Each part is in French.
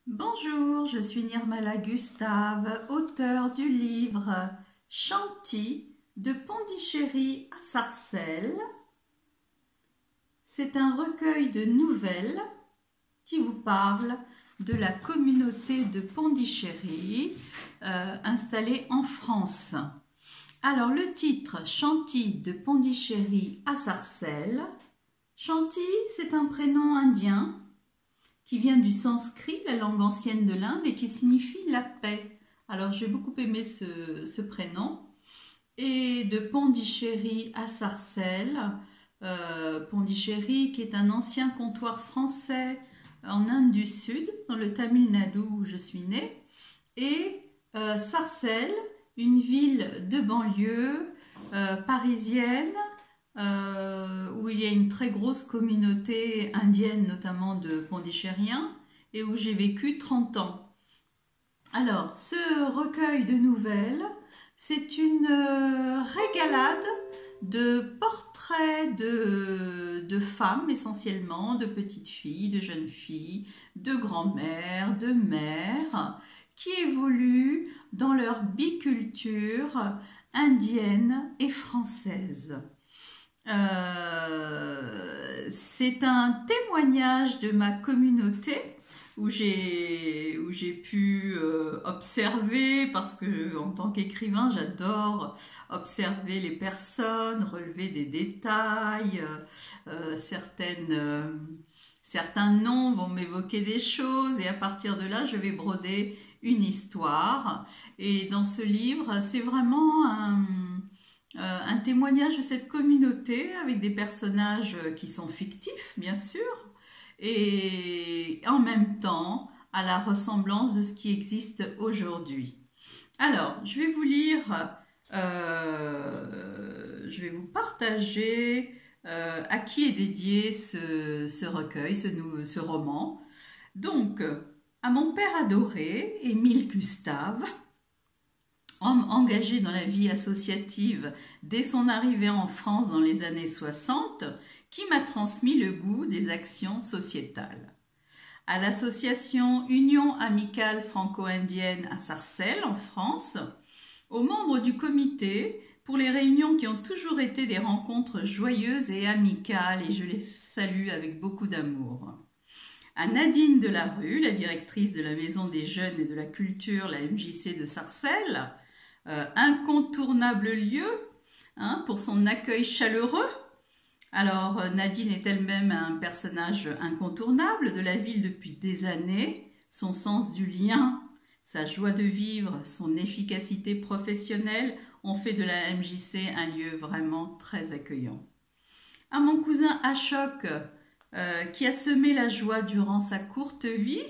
Bonjour, je suis Nirmala Gustave, auteure du livre Chanty de Pondichéry à Sarcelles. C'est un recueil de nouvelles qui vous parle de la communauté de Pondichéry installée en France. Alors le titre Chanty de Pondichéry à Sarcelles. Chanty, c'est un prénom indien qui vient du sanskrit, la langue ancienne de l'Inde, et qui signifie la paix. Alors j'ai beaucoup aimé ce prénom. Et de Pondichéry à Sarcelles, Pondichéry qui est un ancien comptoir français en Inde du Sud, dans le Tamil Nadu où je suis née, et Sarcelles, une ville de banlieue parisienne, où il y a une très grosse communauté indienne, notamment de Pondichéryens, et où j'ai vécu 30 ans. Alors, ce recueil de nouvelles, c'est une régalade de portraits de femmes essentiellement, de petites filles, de jeunes filles, de grand-mères, de mères, qui évoluent dans leur biculture indienne et française. C'est un témoignage de ma communauté où j'ai pu observer, parce que en tant qu'écrivain j'adore observer les personnes, relever des détails, certains noms vont m'évoquer des choses et à partir de là je vais broder une histoire. Et dans ce livre c'est vraiment un témoignage de cette communauté avec des personnages qui sont fictifs, bien sûr, et en même temps à la ressemblance de ce qui existe aujourd'hui. Alors, je vais vous lire, je vais vous partager à qui est dédié ce recueil, ce roman. Donc, à mon père adoré, Émile Gustave, homme engagé dans la vie associative dès son arrivée en France dans les années 60, qui m'a transmis le goût des actions sociétales. À l'association Union Amicale Franco-Indienne à Sarcelles, en France, aux membres du comité pour les réunions qui ont toujours été des rencontres joyeuses et amicales, et je les salue avec beaucoup d'amour. À Nadine Delarue, la directrice de la Maison des Jeunes et de la Culture, la MJC de Sarcelles, incontournable lieu pour son accueil chaleureux. Alors Nadine est elle-même un personnage incontournable de la ville depuis des années. Son sens du lien, sa joie de vivre, son efficacité professionnelle ont fait de la MJC un lieu vraiment très accueillant. À mon cousin Ashok, qui a semé la joie durant sa courte vie,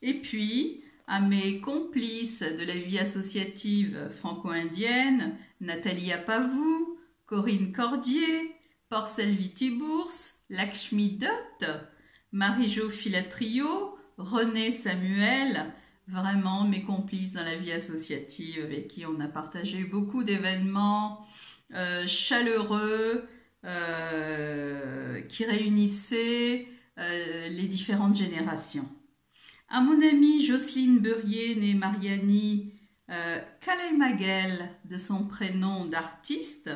et puis à mes complices de la vie associative franco-indienne, Nathalie Apavou, Corinne Cordier, Porcel Vitibours, Lakshmi Dutt, Marie-Jo Filatrio, René Samuel, vraiment mes complices dans la vie associative avec qui on a partagé beaucoup d'événements chaleureux qui réunissaient les différentes générations. À mon amie Jocelyne Beurier, née Mariani, Kalaimagel, de son prénom d'artiste,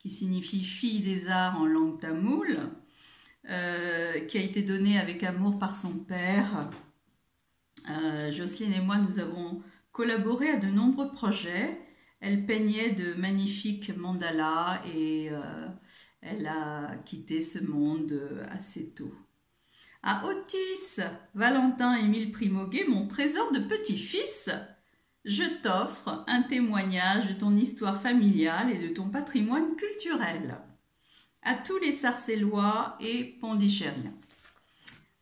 qui signifie fille des arts en langue tamoule, qui a été donnée avec amour par son père. Jocelyne et moi, nous avons collaboré à de nombreux projets. Elle peignait de magnifiques mandalas et elle a quitté ce monde assez tôt. À Otis, Valentin Émile Primoguet, mon trésor de petit-fils, je t'offre un témoignage de ton histoire familiale et de ton patrimoine culturel. À tous les Sarcellois et Pondichéryens.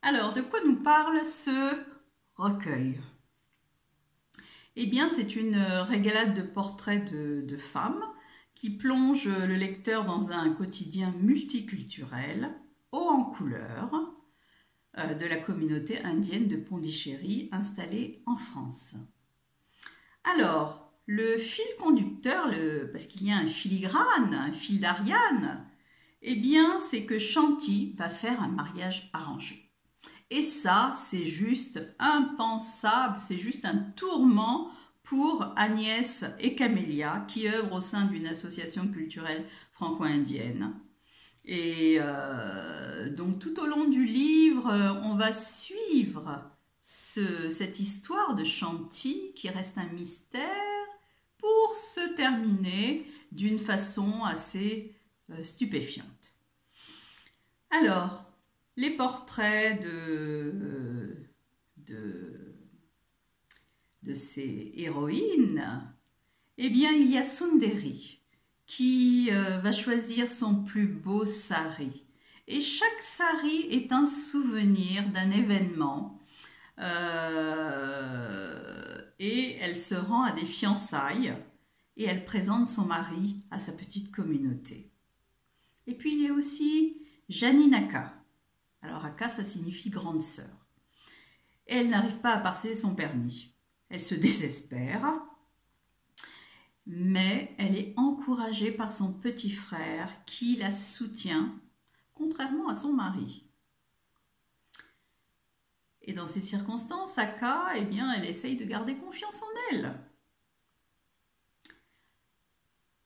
Alors, de quoi nous parle ce recueil? Eh bien, c'est une régalade de portraits de femmes qui plonge le lecteur dans un quotidien multiculturel, haut en couleurs, de la communauté indienne de Pondichéry installée en France. Alors, le fil conducteur, parce qu'il y a un filigrane, un fil d'Ariane, eh bien, c'est que Chanty va faire un mariage arrangé. Et ça, c'est juste impensable, c'est juste un tourment pour Agnès et Camélia, qui œuvrent au sein d'une association culturelle franco-indienne. Et donc tout au long du livre, on va suivre cette histoire de Shanti qui reste un mystère pour se terminer d'une façon assez stupéfiante. Alors, les portraits de ces héroïnes, eh bien, il y a Sundari qui va choisir son plus beau sari. Et chaque sari est un souvenir d'un événement. Et elle se rend à des fiançailles et elle présente son mari à sa petite communauté. Et puis il y a aussi Janine Aka. Alors Aka, ça signifie grande sœur. Et elle n'arrive pas à passer son permis. Elle se désespère, mais elle est encouragée par son petit frère qui la soutient, contrairement à son mari. Et dans ces circonstances, Aka, eh bien, elle essaye de garder confiance en elle.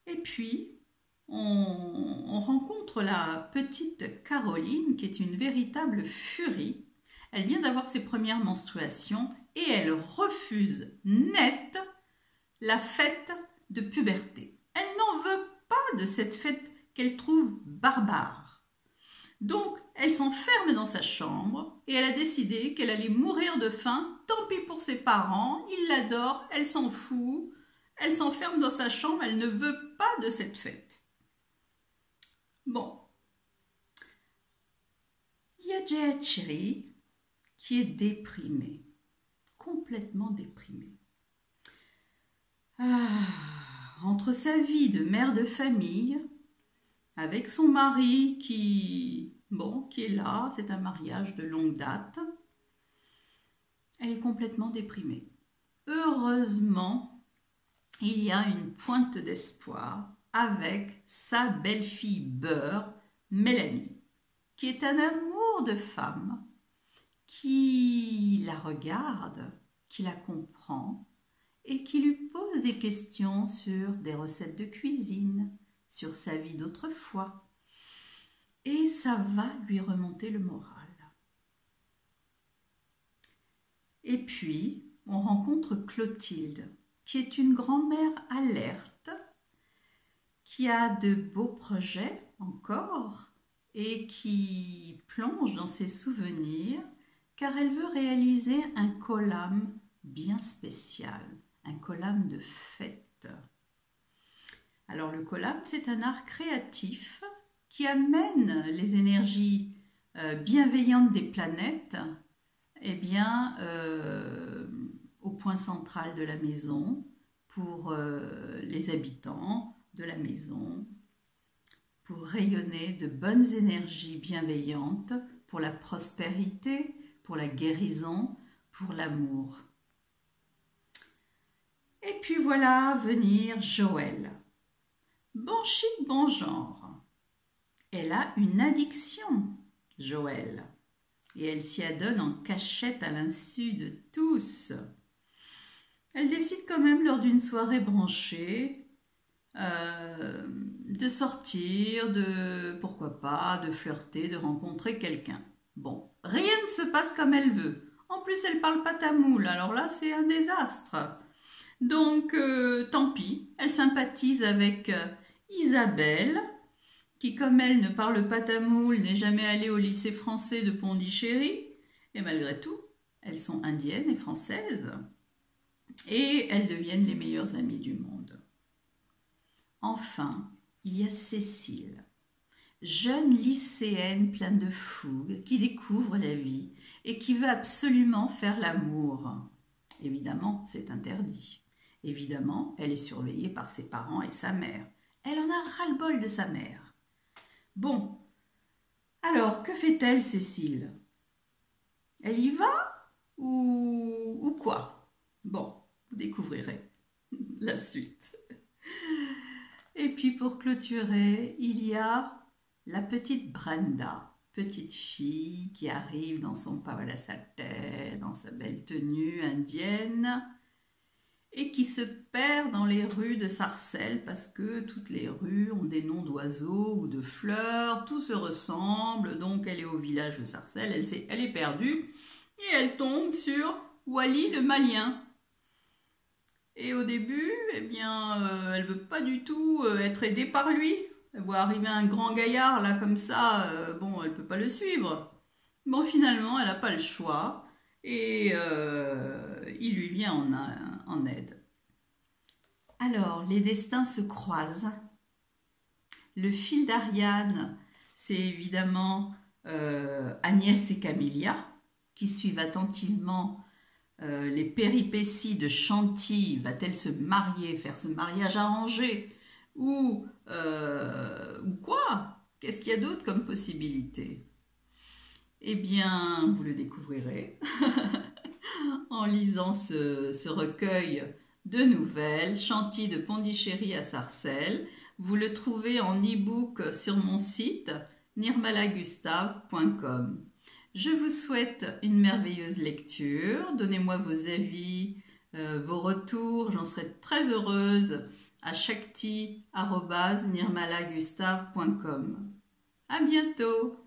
Et puis, on rencontre la petite Caroline, qui est une véritable furie. Elle vient d'avoir ses premières menstruations et elle refuse net la fête de puberté. Elle n'en veut pas de cette fête qu'elle trouve barbare. Donc, elle s'enferme dans sa chambre et elle a décidé qu'elle allait mourir de faim. Tant pis pour ses parents, ils l'adorent, elle s'en fout. Elle s'enferme dans sa chambre, elle ne veut pas de cette fête. Bon. Il y a Jayachiri qui est déprimée, complètement déprimée. Entre sa vie de mère de famille, avec son mari qui est là, c'est un mariage de longue date, elle est complètement déprimée. Heureusement, il y a une pointe d'espoir avec sa belle-fille beurre, Mélanie, qui est un amour de femme, qui la regarde, qui la comprend et qui lui pose des questions sur des recettes de cuisine, sur sa vie d'autrefois. Et ça va lui remonter le moral. Et puis, on rencontre Clotilde, qui est une grand-mère alerte, qui a de beaux projets encore et qui plonge dans ses souvenirs car elle veut réaliser un kolam bien spécial, un kolam de fête. Alors le kolam, c'est un art créatif qui amène les énergies bienveillantes des planètes au point central de la maison pour les habitants de la maison, pour rayonner de bonnes énergies bienveillantes pour la prospérité, pour la guérison, pour l'amour. Et puis voilà venir Joël. Bon chic, bon genre. Elle a une addiction, Joël. Et elle s'y adonne en cachette à l'insu de tous. Elle décide quand même lors d'une soirée branchée de sortir, pourquoi pas, de flirter, de rencontrer quelqu'un. Bon, rien ne se passe comme elle veut. En plus, elle parle pas tamoul, alors là, c'est un désastre. Donc, tant pis, elle sympathise avec Isabelle, qui, comme elle ne parle pas tamoul, n'est jamais allée au lycée français de Pondichéry, et malgré tout, elles sont indiennes et françaises, et elles deviennent les meilleures amies du monde. Enfin, il y a Cécile, jeune lycéenne pleine de fougue, qui découvre la vie et qui veut absolument faire l'amour. Évidemment, c'est interdit. Évidemment, elle est surveillée par ses parents et sa mère. Elle en a ras-le-bol de sa mère. Bon, alors, que fait-elle, Cécile? Elle y va ou quoi? Bon, vous découvrirez la suite. Et puis pour clôturer, il y a la petite Brenda, petite fille qui arrive dans son pavalasaté, dans sa belle tenue indienne, et qui se perd dans les rues de Sarcelles parce que toutes les rues ont des noms d'oiseaux ou de fleurs, tout se ressemble, donc elle est au village de Sarcelles, elle est perdue, et elle tombe sur Wally le Malien. Et au début, eh bien, elle veut pas du tout être aidée par lui. Elle voit arriver un grand gaillard là comme ça, bon, elle peut pas le suivre. Bon, finalement, elle n'a pas le choix et il lui vient en aide. Alors, les destins se croisent. Le fil d'Ariane, c'est évidemment Agnès et Camélia qui suivent attentivement les péripéties de Chantilly. Va-t-elle se marier, faire ce mariage arrangé ou quoi? Qu'est-ce qu'il y a d'autre comme possibilité? Eh bien, vous le découvrirez en lisant ce recueil de nouvelles, Chantilly de Pondichéry à Sarcelles. Vous le trouvez en e-book sur mon site nirmalagustave.com. Je vous souhaite une merveilleuse lecture. Donnez-moi vos avis, vos retours. J'en serai très heureuse à shakti@nirmalagustave.com. À bientôt!